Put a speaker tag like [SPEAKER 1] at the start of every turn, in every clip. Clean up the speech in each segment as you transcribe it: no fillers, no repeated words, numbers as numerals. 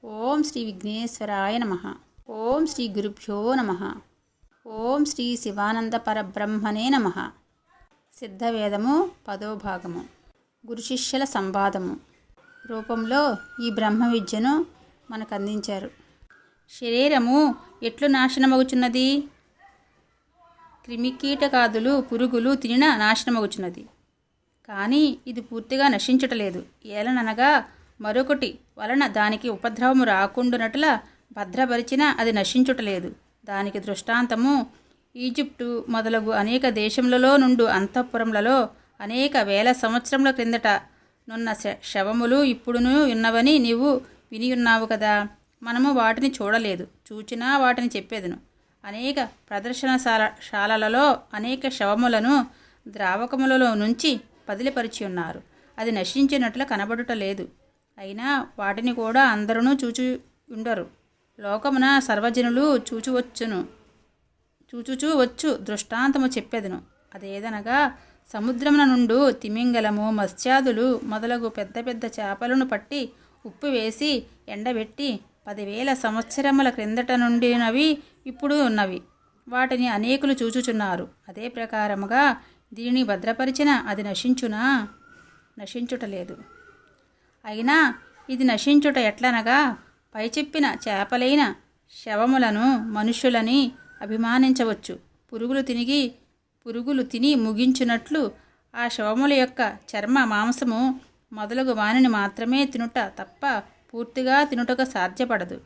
[SPEAKER 1] ఓం శ్రీ విఘ్నేశ్వరాయ నమః. ఓం శ్రీ గురుభ్యో నమః. ఓం శ్రీ శివానంద పరబ్రహ్మణే నమః. సిద్ధవేదము 10వ భాగము గురు శిష్యుల సంవాదము రూపంలో ఈ బ్రహ్మ విద్యను మనకు అందించారు. శరీరము ఎట్లు నాశనమగుచున్నది? క్రిమికీటకాదులు పురుగులు తినిన నాశనమగుచున్నది. కానీ ఇది పూర్తిగా నశించుటలేదు. ఏలననగా మరొకటి వలన దానికి ఉపద్రవము రాకుండునట్ల భద్రపరిచిన అది నశించుటలేదు. దానికి దృష్టాంతము ఈజిప్టు మొదలగు అనేక దేశములలో నుండు అంతఃపురములలో అనేక వేల సంవత్సరముల క్రిందట నున్న శవములు ఇప్పుడును ఉన్నవని నీవు వినియున్నావు కదా. మనము వాటిని చూడలేదు, చూచినా వాటిని చెప్పేదను. అనేక ప్రదర్శనశాలలలో అనేక శవములను ద్రావకములలో నుంచి పదిలిపరిచి ఉన్నారు. అది నశించినట్లు కనబడుట లేదు. అయినా వాటిని కూడా అందరూ చూచి ఉండరు. లోకమున సర్వజనులు చూచుచూ వచ్చు దృష్టాంతము చెప్పేదను. అదేదనగా సముద్రమున నుండు తిమింగలము మత్స్యాదులు మొదలగు పెద్ద పెద్ద చేపలను పట్టి ఉప్పు వేసి ఎండబెట్టి 10,000 సంవత్సరముల క్రిందట నుండినవి ఇప్పుడు ఉన్నవి. వాటిని అనేకులు చూచుచున్నారు. అదే ప్రకారముగా దీనిని భద్రపరిచిన అది నశించుటలేదు. అయినా ఇది నశించుట ఎట్లనగా పై చెప్పిన చేపలైన శవములను మనుష్యులని అభిమానించవచ్చు. పురుగులు తిని ముగించున్నట్లు ఆ శవముల యొక్క చర్మ మాంసము మొదలగు వానిని మాత్రమే తినుట తప్ప పూర్తిగా తినుటకు సాధ్యపడదు.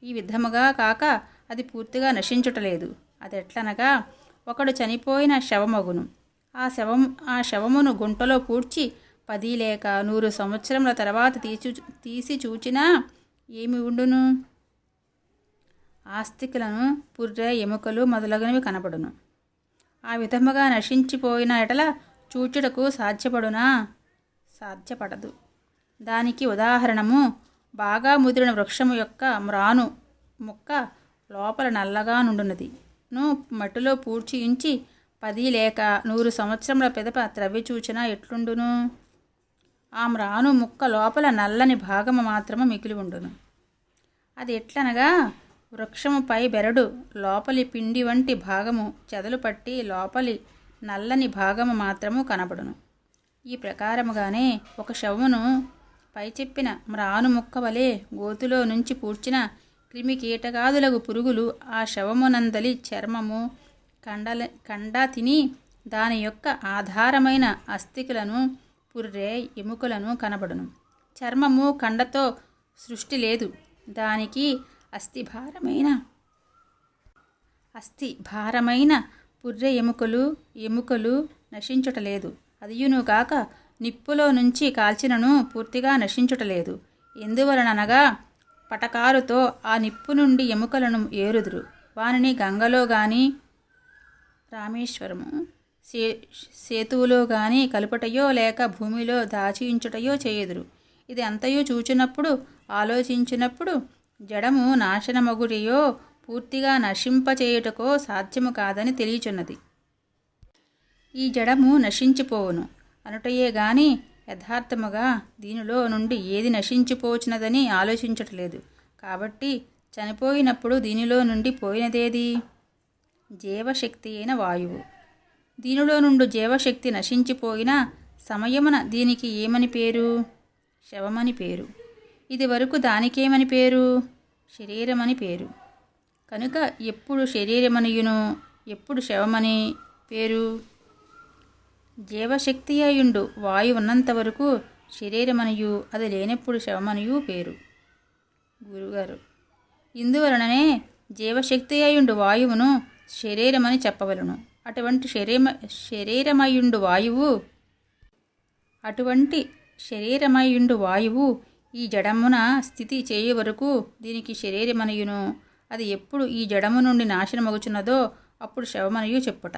[SPEAKER 1] ఈ విధముగా కాక అది పూర్తిగా నశించుటలేదు. అది ఎట్లనగా ఒకడు చనిపోయిన శవమగును. ఆ శవమును గుంటలో పూడ్చి 10 లేక 100 సంవత్సరముల తర్వాత తీసి చూచినా ఏమి ఉండును? ఆస్తికులను పుర్రె ఎముకలు మొదలగునవి కనపడును. ఆ విధముగా నశించిపోయిన ఎడల చూచుటకు సాధ్యపడదు. దానికి ఉదాహరణము బాగా ముదిరిన వృక్షము యొక్క మ్రాను ముక్క లోపల నల్లగా నుండున్నది ను మట్టిలో పూడ్చి ఉంచి 10 లేక 100 సంవత్సరముల పిదప త్రవ్వి చూచినా ఎట్లుండును? ఆ మ్రాను ముక్క లోపల నల్లని భాగము మాత్రము మిగిలి ఉండును. అది ఎట్లనగా వృక్షము పై బెరడు లోపలి పిండి వంటి భాగము చెదలు పట్టి లోపలి నల్లని భాగము మాత్రము కనబడును. ఈ ప్రకారముగానే ఒక శవమును పై చెప్పిన మ్రాను ముక్క వలె గోతులో నుంచి పూడ్చిన క్రిమి కీటకాదులగు పురుగులు ఆ శవమునందలి చర్మము కండ తిని దాని యొక్క ఆధారమైన అస్థికులను పుర్రె ఎముకలను కనబడును. చర్మము కండతో సృష్టి లేదు. దానికి అస్థి భారమైన పుర్రె ఎముకలు నశించుటలేదు. అదియును గాక నిప్పులో నుంచి కాల్చినను పూర్తిగా నశించుటలేదు. ఎందువలననగా పటకారుతో ఆ నిప్పు నుండి ఎముకలను ఏరుదురు. వానిని గంగలో గాని రామేశ్వరము సేతువులో గాని కలుపటయో లేక భూమిలో దాచియుంచుటయో చేయుదురు. ఇది అంతయు చూచినప్పుడు ఆలోచించినప్పుడు జడము నాశనమగుటయో పూర్తిగా నశింపచేయుటకో సాధ్యము కాదని తెలియచున్నది. ఈ జడము నశించిపోవును అనుటయే గాని యథార్థముగా దీనిలో నుండి ఏది నశించిపోచున్నదని ఆలోచించటలేదు. కాబట్టి చనిపోయినప్పుడు దీనిలో నుండి పోయినదేది? జీవశక్తి అయిన వాయువు. దీనిలో నుండి జీవశక్తి నశించిపోయిన సమయమున దీనికి ఏమని పేరు? శవమని పేరు. ఇది వరకు దానికేమని పేరు? శరీరమని పేరు. కనుక ఎప్పుడు శరీరమనియును ఎప్పుడు శవమని పేరు? జీవశక్తి అయుండు వాయువు ఉన్నంత వరకు శరీరమనియు అది లేనప్పుడు శవమనియు పేరు. గురుగారు, ఇందువలననే జీవశక్తి అయుండు వాయువును శరీరమని చెప్పవలను. అటువంటి శరీరమయుండు వాయువు ఈ జడమున స్థితి చేయు వరకు దీనికి శరీరమనియును. అది ఎప్పుడు ఈ జడము నుండి నాశనమగుచున్నదో అప్పుడు శవమనియు చెప్పుట.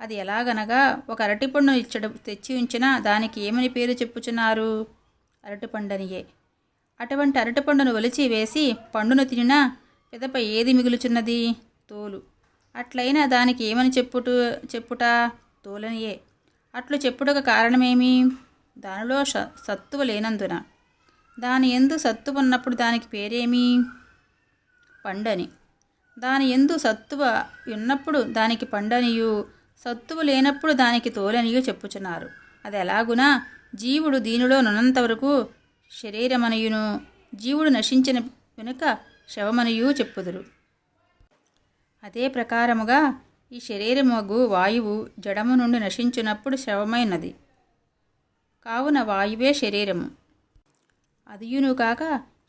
[SPEAKER 1] అది ఎలాగనగా ఒక అరటిపండును తెచ్చి ఉంచినా దానికి ఏమని పేరు చెప్పుచున్నారు? అరటిపండనియే. అటువంటి అరటిపండును ఒలిచి వేసి పండును తినినా పిదప ఏది మిగులుచున్నది? తోలు. అట్లయినా దానికి ఏమని చెప్పుట? తోలనియే. అట్లు చెప్పుటకు కారణమేమి? దానిలో సత్తువ లేనందున. దాని యందు సత్తువ ఉన్నప్పుడు దానికి పేరేమి? పండని. దాని యందు సత్తువ ఉన్నప్పుడు దానికి పండనియు, సత్తువ లేనప్పుడు దానికి తోలనియు చెప్పుచున్నారు. అది ఎలాగునా జీవుడు దీనిలో నున్నంతవరకు శరీరమనియును, జీవుడు నశించిన వెనుక శవమనియు చెప్పుదురు. అదే ప్రకారముగా ఈ శరీరమగు వాయువు జడము నుండి నశించినప్పుడు శవమైనది. కావున వాయువే శరీరము. అదియును కాక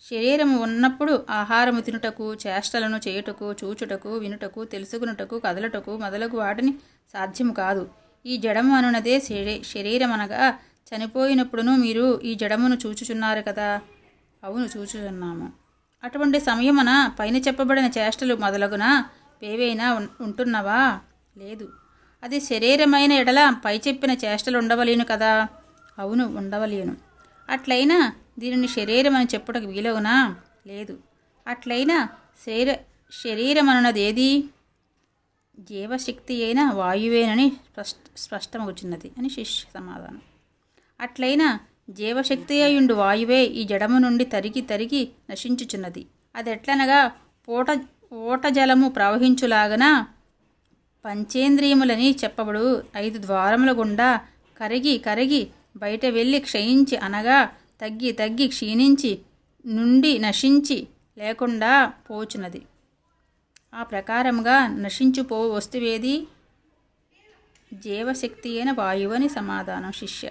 [SPEAKER 1] శరీరము ఉన్నప్పుడు ఆహారము తినుటకు, చేష్టలను చేయుటకు, చూచుటకు, వినుటకు, తెలుసుకునుటకు, కదలటకు మొదలగు వాటిని సాధ్యము కాదు. ఈ జడము అనునదే శరీరమనగా చనిపోయినప్పుడును మీరు ఈ జడమును చూచుచున్నారు కదా. అవును, చూచుచున్నాము. అటువంటి సమయమున పైన చెప్పబడిన చేష్టలు మొదలగున పేవైనా ఉంటున్నవా? లేదు. అది శరీరమైన ఎడల పై చెప్పిన చేష్టలు ఉండవలేను కదా. అవును, ఉండవలేను. అట్లయినా దీనిని శరీరమని చెప్పుటకు వీలవునా? లేదు. అట్లయినా శరీరమనున్నదేది? జీవశక్తి అయిన వాయువేనని స్పష్టమవుచున్నది అని శిష్య సమాధానం. అట్లయినా జీవశక్తి అయ్యుండు వాయువే ఈ జడము నుండి తరిగి తరిగి నశించుచున్నది. అదెట్లనగా ఓటజలము ప్రవహించులాగన పంచేంద్రియములని చెప్పబడు 5 ద్వారముల గుండా కరిగి కరిగి బయట వెళ్ళి క్షయించి, అనగా తగ్గి తగ్గి క్షీణించి నుండి నశించి లేకుండా పోచున్నది. ఆ ప్రకారముగా నశించుపో వస్తువేది? జీవశక్తి అయిన వాయువని సమాధానం శిష్య.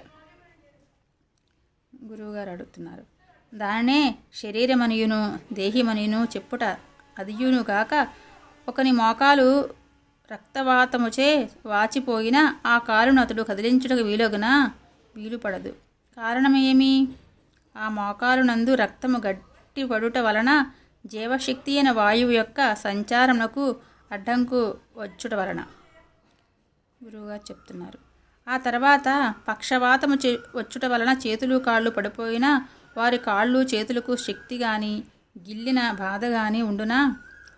[SPEAKER 1] గురువుగారు అడుగుతున్నారు. దానినే శరీరమనియును దేహిమనియును చెప్పుట అదియును గాక, ఒకని మోకాలు రక్తవాతముచే వాచిపోయినా ఆ కాలును అతడు కదిలించుటకు వీలుపడదు. కారణమేమి? ఆ మోకాలునందు రక్తము గట్టిపడుట వలన జీవశక్తి అయిన వాయువు యొక్క సంచారమునకు అడ్డంకు వచ్చుట వలన. గురువుగారు చెప్తున్నారు. ఆ తర్వాత పక్షవాతము వచ్చుట వలన చేతులు కాళ్ళు పడిపోయినా వారి కాళ్ళు చేతులకు శక్తి గాని గిల్లిన బాధ గాని ఉండునా?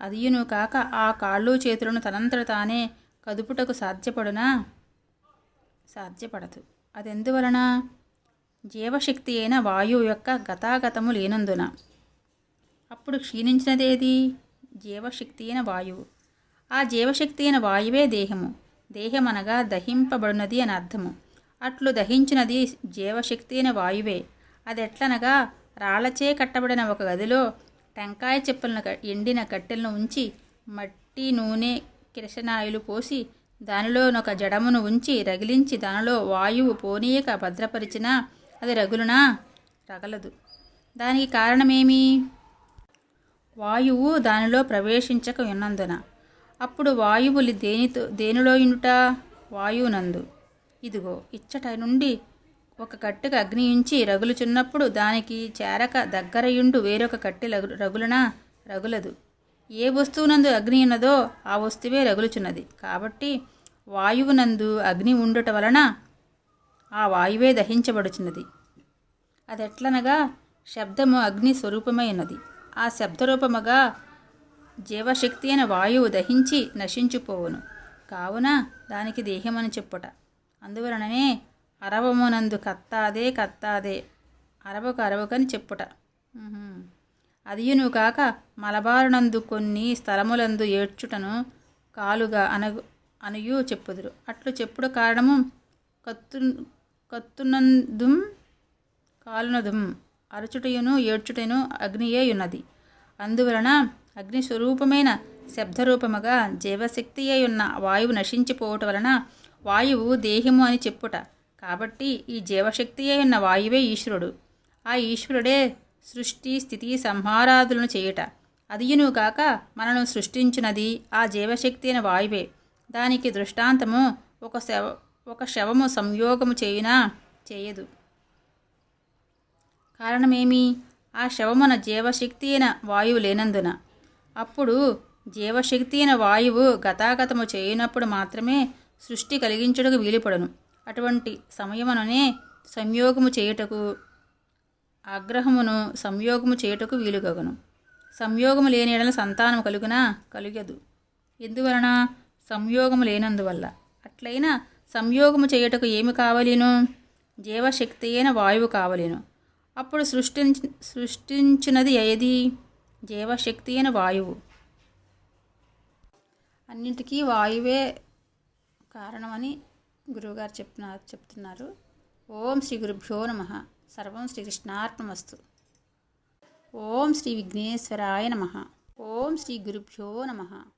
[SPEAKER 1] అదియును కాక ఆ కాళ్ళు చేతులను తనంతట తానే కదుపుటకు సాధ్యపడదు. అదెందువలన? జీవశక్తి అయిన వాయువు యొక్క గతాగతము లేనందున. అప్పుడు క్షీణించినదేది? జీవశక్తి అయిన వాయువు. ఆ జీవశక్తి అయిన వాయువే దేహము. దేహమనగా దహింపబడినది అని అర్థము. అట్లు దహించినది జీవశక్తి అయిన వాయువే. అదెట్లనగా రాళ్లచే కట్టబడిన ఒక గదిలో టెంకాయ చెప్పులను ఎండిన కట్టెలను ఉంచి మట్టి, నూనె, కిరసనాయిలు పోసి దానిలోనొక జడమును ఉంచి రగిలించి దానిలో వాయువు పోనీయక భద్రపరిచినా అది రగులునా? రగలదు. దానికి కారణమేమి? వాయువు దానిలో ప్రవేశించక ఉన్నందున. అప్పుడు వాయువులు దేనిలో యుండుట? వాయువునందు. ఇదిగో ఇచ్చట నుండి ఒక కట్టెకు అగ్ని ఉంచి రగులుచున్నప్పుడు దానికి చేరక దగ్గరయుండు వేరొక కట్టె రగులునా? రగులదు. ఏ వస్తువునందు అగ్ని ఉన్నదో ఆ వస్తువే రగులుచున్నది. కాబట్టి వాయువునందు అగ్ని ఉండుట వలన ఆ వాయువే దహించబడుచున్నది. అదెట్లనగా శబ్దము అగ్ని స్వరూపమై ఉన్నది. ఆ శబ్దరూపముగా జీవశక్తి అయిన వాయువు దహించి నశించిపోవును. కావున దానికి దేహమని చెప్పుట. అందువలననే అరవమునందు కత్తాదే అరవకని చెప్పుట. అదియును కాక మలబారునందు కొన్ని స్థలములందు ఏడ్చుటను కాలుగా అనియు చెప్పుదురు. అట్లు చెప్పుడు కారణము కత్తునందుం కాలునదుం అరచుటయును ఏడ్చుటయును అగ్నియే ఉన్నది. అందువలన అగ్నిస్వరూపమైన శబ్దరూపముగా జీవశక్తి అయ్యున్న వాయువు నశించిపోవట వలన వాయువు దేహము అని చెప్పుట. కాబట్టి ఈ జీవశక్తి అయిన వాయువే ఈశ్వరుడు. ఆ ఈశ్వరుడే సృష్టి, స్థితి, సంహారాదులను చేయుట. అదియును కాక మనను సృష్టించినది ఆ జీవశక్తి అయిన వాయువే. దానికి దృష్టాంతము ఒక శవము సంయోగము చేయదు. కారణమేమి? ఆ శవమున జీవశక్తి అయిన వాయువు లేనందున. అప్పుడు జీవశక్తి అయిన వాయువు గతాగతము చేయనప్పుడు మాత్రమే సృష్టి కలిగించుటకు వీలుపడను. అటువంటి సమయముననే సంయోగము చేయుటకు ఆగ్రహమును సంయోగము చేయుటకు వీలుగగును. సంయోగము లేని ఎడల సంతానము కలుగదు. ఎందువలన? సంయోగము లేనందువల్ల. అట్లయినా సంయోగము చేయుటకు ఏమి కావలేను? జీవశక్తి అయిన వాయువు కావలేను. అప్పుడు సృష్టించినది ఏది? జీవశక్తి అయిన వాయువు. అన్నింటికీ వాయువే కారణమని గురువుగారు చెప్తున్నారు. ఓం శ్రీ గురుభ్యో నమః. సర్వం శ్రీకృష్ణార్పణమస్తు. ఓం శ్రీ విఘ్నేశ్వరాయ నమః. ఓం శ్రీ గురుభ్యో నమః.